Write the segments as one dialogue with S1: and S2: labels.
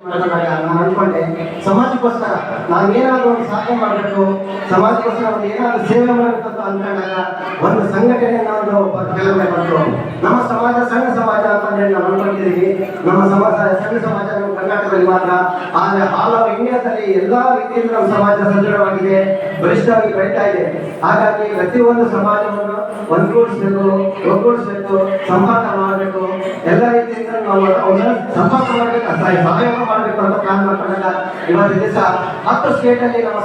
S1: ನಾನು ಅನ್ಕೊಂಡೆ ಸಮಾಜಕ್ಕೋಸ್ಕರ ನಾನು ಏನಾದರೂ ಒಂದು ಸಾಧನೆ ಮಾಡಬೇಕು, ಸಮಾಜಕ್ಕೋಸ್ಕರ ಒಂದು ಏನಾದರೂ ಸೇವೆ ಮಾಡಬೇಕು ಅಂತ ಅಂದ್ಕೊಂಡಾಗ ಒಂದು ಸಂಘಟನೆ ನಾವು ಕೆಲವೇ ಬಂತು. ನಮ್ಮ ಸಮಾಜ ಸಣ್ಣ ಸಮಾಜ ಅಂತಂದ್ರೆ ನಾವು ಅನ್ಕೊಂಡಿದ್ದೀವಿ. ನಮ್ಮ ಸಮಾಜ ಸಣ್ಣ ಸಮಾಜ ನಮ್ಮ ಕರ್ನಾಟಕದಲ್ಲಿ ಮಾತ್ರ, ಆದರೆ ಆಲ್ ಓವರ್ ಇಂಡಿಯಾದಲ್ಲಿ ಎಲ್ಲಾ ರೀತಿಯಿಂದ ನಮ್ಮ ಸಮಾಜ ಸದೃಢವಾಗಿದೆ, ಬಲಿಷ್ಠವಾಗಿ ಬೆಳೀತಾ ಇದೆ. ಹಾಗಾಗಿ ಪ್ರತಿಯೊಂದು ಸಮಾಜವನ್ನು ಒಂದುಗೂಡಿಸಬೇಕು, ಒಗ್ಗೂಡಿಸಬೇಕು, ಸಂಪರ್ಕ ಮಾಡಬೇಕು, ಎಲ್ಲ ರೀತಿಯಿಂದ ನಾವು ಸಂಪರ್ಕ ಮಾಡಬೇಕು, ಸಹಯೋಗ ಮಾಡಬೇಕು ಅಂತ ಪ್ಲಾನ್ ಮಾಡ್ಕೊಂಡಾಗ ಇವತ್ತು ದಿವಸ 10 ಸ್ಟೇಟಲ್ಲಿ ನಮ್ಮ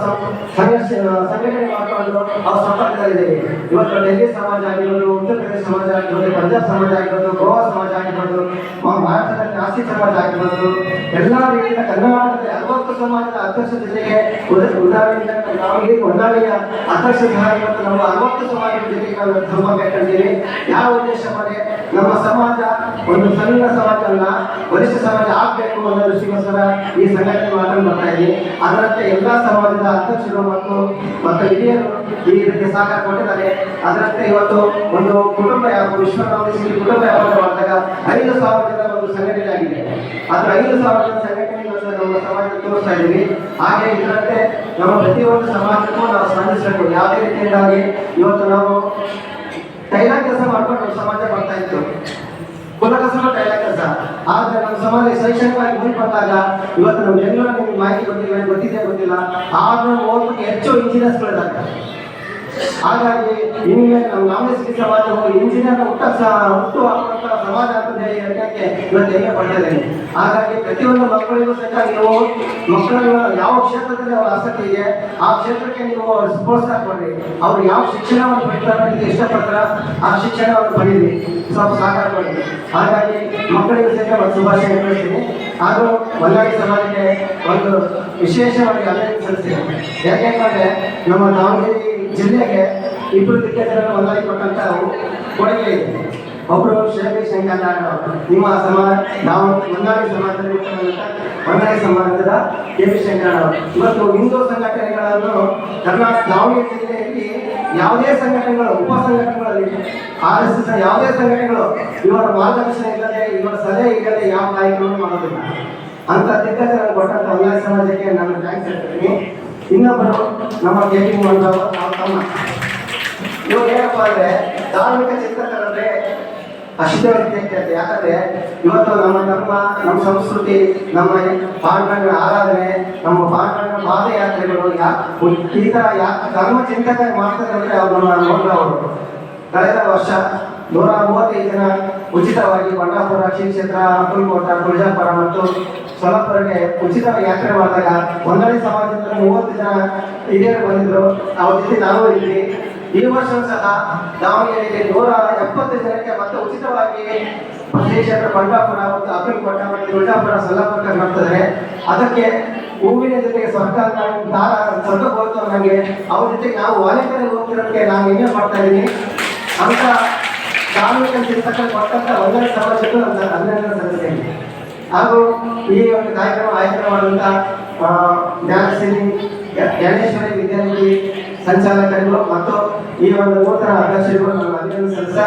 S1: ಸಂಘಟನೆ ಮಾಡಿಕೊಂಡು ಅವ್ರ ಸಂಪರ್ಕದಲ್ಲಿದ್ದೇವೆ. ಇವತ್ತು ಡೆಲ್ಲಿ ಸಮಾಜ ಆಗಿರ್ಬೋದು, ಉತ್ತರ ಪ್ರದೇಶ ಸಮಾಜ ಆಗಿರ್ಬೋದು, ಪಂಜಾಬ್ ಸಮಾಜ ಆಗಿರ್ಬೋದು, ಗೋವಾ ಸಮಾಜ ಆಗಿರ್ಬೋದು, ಮಹಾರಾಷ್ಟ್ರದಲ್ಲಿ ನಾಸಿಕ್ ಸಮಾಜ ಆಗಿರ್ಬೋದು, ಎಲ್ಲ ರೀತಿಯ ಕರ್ನಾಟಕದಲ್ಲಿ 60 ಸಮಾಜದ ಅಧ್ಯಕ್ಷ ಜೊತೆಗೆ ಉದಾಹರಣೆಯಿಂದ ನಾವು ಹೊನ್ನಾಳಿಯ ಅಧ್ಯಕ್ಷ ಸಹ ಇವತ್ತು ನಮ್ಮ 60 ಸಮಾಜದ ಜೊತೆಗೆ ನಾವು ಸಂಪರ್ಕ ಇಟ್ಟಿದ್ದೀವಿ. ಯಾವ ಉದ್ದೇಶ ಅಂದರೆ ನಮ್ಮ ಸಮಾಜ ಒಂದು ಸಣ್ಣ ಸಮಾಜ ಅಲ್ಲ, ವರಿಷ್ಠ ಸಮಾಜ ಆಗಬೇಕು ಅನ್ನೋ ದೃಷ್ಟಿಗೋಸ್ಕರ ಈ ಸಂಘಟನೆ ಮಾಡ್ಕೊಂಡು ಬರ್ತಾ ಇದ್ದೀವಿ. ಅದರಂತೆ ಎಲ್ಲ ಸಮಾಜದ ಅಧ್ಯಕ್ಷರು ಮತ್ತು ಹಿರಿಯರು ಈ ರೀತಿ ಸಹಕಾರ ಕೊಟ್ಟಿದ್ದಾರೆ. ಅದರಂತೆ ಇವತ್ತು ಒಂದು ಕುಟುಂಬ ವಿಶ್ವನಾಥೇಶ್ವರಿ ಕುಟುಂಬ ವ್ಯಾಪಾರ ಮಾಡಿದಾಗ 5,000 ಜನ ಒಂದು ಸಂಘಟನೆ ಆಗಿದೆ. ಅದರ 5,000 ಜನ ಸಂಘಟನೆ ನಮ್ಮ ಸಮಾಜ ತೋರಿಸ್ತಾ ಇದ್ದೀವಿ. ಹಾಗೆ ಇದರಂತೆ ನಮ್ಮ ಪ್ರತಿಯೊಂದು ಸಮಾಜಕ್ಕೂ ನಾವು ಸ್ಪಂದಿಸಬೇಕು. ಯಾವುದೇ ರೀತಿಯಿಂದಾಗಿ ಇವತ್ತು ನಾವು ಕೈಲಾ ಕೆಲಸ ಮಾಡ್ಕೊಂಡು ಸಮಾಜ ಬರ್ತಾ ಇತ್ತು, ಕುಲ ಕಸಬ ಕೈಲಾ ಕೆಲಸ. ಆದ್ರೆ ನಮ್ಮ ಸಮಾಜ ಶೈಕ್ಷಣಿಕವಾಗಿ ಮುಂದೆ ಬಂದಾಗ ಇವತ್ತು ನಮ್ಮ ಬೆಂಗಳೂರಲ್ಲಿ ನಿಮ್ಗೆ ಮಾಹಿತಿ ಗೊತ್ತಿಲ್ಲ 630ಕ್ಕೂ ಹೆಚ್ಚು ಇಂಜಿನಿಯರ್ಸ್ಗಳಿದ್ದಾರೆ. ಹಾಗಾಗಿ ಇನ್ನು ನಮ್ಮ ನಾಮದೇಶಿ ಸಮಾಜವು ಇಂಜಿನಿಯರ್ ಹುಟ್ಟು ಹಾಕುವಂತ ಸಮಾಜ ಅಂತ ಹೇಳಕ್ಕೆ ಇವತ್ತು ಹೆಮ್ಮೆ ಪಡ್ತಾ ಇದ್ದೇನೆ. ಹಾಗಾಗಿ ಪ್ರತಿಯೊಂದು ಮಕ್ಕಳಿಗೂ ಸಹ ನೀವು ಮಕ್ಕಳನ್ನ ಯಾವ ಕ್ಷೇತ್ರದಲ್ಲಿ ಅವರ ಆಸಕ್ತಿ ಇದೆ ಆ ಕ್ಷೇತ್ರಕ್ಕೆ ನೀವು ಪ್ರೋತ್ಸಾಹ ಕೊಡ್ರಿ. ಅವ್ರು ಯಾವ ಶಿಕ್ಷಣವನ್ನು ಪಡಿತಾರೆ ಇಷ್ಟಪಡ್ತಾರ ಆ ಶಿಕ್ಷಣವನ್ನು ಪಡೀರಿ, ಸ್ವಲ್ಪ ಸಹಕಾರ ಕೊಡಿ. ಹಾಗಾಗಿ ಮಕ್ಕಳಿಗೂ ಸಹ ಒಂದು ಶುಭಾಶಯ ಹೇಳ್ತೀನಿ. ಹಾಗೂ ಹೊನ್ನಾಳಿ ಸಮಾಜಕ್ಕೆ ಒಂದು ವಿಶೇಷವಾಗಿ ಅಭಿನಂದನೆ ಸಲ್ಲಿಸ್ತೀನಿ. ಯಾಕೆಂದ್ರೆ ನಮ್ಮ ದಾವಣಗೆರೆ ಜಿಲ್ಲೆಗೆ 2 ದಿಗ್ಗಜರನ್ನು ಹೊನ್ನಾಳಿ ಕೊಟ್ಟಂತ ಕೊಡುಗೆ ಇದೆ. ಒಬ್ಬರು ಶ್ರೀ ಶಂಕರನಾರಾಯಣ, ನಿಮ್ಮ ಸಮಾಜ ನಾವು ಹೊನ್ನಾಳಿ ಸಮಾಜದಲ್ಲಿ ಹೊನ್ನಾಳಿ ಸಮಾಜದ ಕೆ.ಪಿ. ಶಂಕರನಾರಾಯಣ. ಇವತ್ತು ಹಿಂದೂ ಸಂಘಟನೆಗಳನ್ನು ಕರ್ನಾಟಕ ದಾವಣಗೆರೆ ಜಿಲ್ಲೆಯಲ್ಲಿ ಯಾವುದೇ ಸಂಘಟನೆಗಳು, ಉಪ ಸಂಘಟನೆಗಳಲ್ಲಿ RSS ಯಾವುದೇ ಸಂಘಟನೆಗಳು ಇವರ ಮಾರ್ಗದರ್ಶನ ಇಲ್ಲದೆ, ಇವರ ಸಲಹೆ ಇಲ್ಲದೆ ಯಾವ ಕಾರ್ಯಕ್ರಮ ಮಾಡೋದಿಲ್ಲ. ಅಂತ ದಿಗ್ಗಜರನ್ನು ಕೊಟ್ಟಂತ ಹೊನ್ನಾಳಿ ಸಮಾಜಕ್ಕೆ ನಾನು ಥ್ಯಾಂಕ್ಸ್ ಹೇಳ್ತೀನಿ. ಇನ್ನೊಬ್ಬರು ನಮ್ಮ ಕೆ.ಪಿ. ಮಂಡವರು ನಾವು ತಮ್ಮ ಇವಾಗ ಏನಪ್ಪ ಅಂದ್ರೆ ಧಾರ್ಮಿಕ ಚಿಂತಕರಂದ್ರೆ ಅಶುದ್ಧತೆ. ಯಾಕಂದ್ರೆ ಇವತ್ತು ನಮ್ಮ ಧರ್ಮ, ನಮ್ಮ ಸಂಸ್ಕೃತಿ, ನಮ್ಮ ಪಾಂಡವರ ಆರಾಧನೆ, ನಮ್ಮ ಪಾಂಡವರ ಪಾದಯಾತ್ರೆಗಳು ಈ ತರ ಧರ್ಮ ಚಿಂತಕ ಮಾಡ್ತಾರೆ. ಅವ್ರು ನಮ್ಮ ನೋಡ್ರವರು ಕಳೆದ ವರ್ಷ 135 ಜನ ಉಚಿತವಾಗಿ ಬಂಡಾಪುರ, ಶ್ರೀ ಕ್ಷೇತ್ರ, ಅಕ್ಕಲಕೋಟ, ತುಳಜಾಪುರ ಮತ್ತು ಸೊಲ್ಲಾಪುರಕ್ಕೆ ಉಚಿತವಾಗಿ ಯಾತ್ರೆ ಮಾಡಿದಾಗ ಹೊನ್ನಾಳಿ ಸಮಾಜದಿಂದ 30 ಜನ ಹಿರಿಯರು ಬಂದಿದ್ರು. ಅವ್ರ ಜೊತೆ ನಾವು ಇದ್ವಿ. ಈ ವರ್ಷ ಸಹ ದಾವಣಗೆರೆಯಲ್ಲಿ 170 ಜನಕ್ಕೆ ಮತ್ತೆ ಉಚಿತವಾಗಿ ಶ್ರೀ ಕ್ಷೇತ್ರ, ಬಂಡಾಪುರ ಮತ್ತು ಅಕ್ಕಲಕೋಟ ಮತ್ತು ತುಳಜಾಪುರ, ಸೊಲ್ಲಾಪುರಕ್ಕೆ ಮಾಡ್ತಿದ್ದಾರೆ. ಅದಕ್ಕೆ ಹೂವಿನ ಜೊತೆಗೆ ಸ್ವರ್ಗಕ್ಕೆ ಹೋಗ್ತಾರೆ. ನನಗೆ ಅವ್ರ ಜೊತೆಗೆ ನಾವು ವಾಲೆಂಟರಿ ಹೋಗ್ತಿರೋದಕ್ಕೆ ನಾನು ಹೆಮ್ಮೆ ಮಾಡ್ತಾ ಇದ್ದೀನಿ. ಅಂತ ಧಾರ್ಮಿಕ ಚಿಂತಕ ಕೊಟ್ಟಂತ ಹೊನ್ನಾಳಿ ಸಮಾಜಕ್ಕೂ ನನ್ನ ಅಭಿನಂದನೆ ಸಲ್ಲಿಸ್ತೇನೆ. ಹಾಗೂ ಈ ಒಂದು ಕಾರ್ಯಕ್ರಮ ಆಯೋಜನೆ ಮಾಡುವಂತ ಜ್ಞಾನೇಶ್ವರಿ ವಿದ್ಯಾನಿಧಿ ಸಂಚಾಲಕರಿಗೂ ಮತ್ತು ಈ ಒಂದು ನೂತನ ಅಧ್ಯಕ್ಷರಿಗೂ ನನ್ನ ಅಭಿನಂದನೆ ಸಲ್ಲಿಸ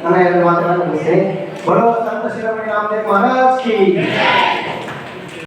S1: ನನ್ನ 2 ಮಾತುಗಳನ್ನು ಮುಗಿಸ್ತೇನೆ. ಬರೋ ಸಂತ ಶಿರೋಮಣಿ ರಾಮದೇವ್ ಮಹಾರಾಜ್ ಕಿ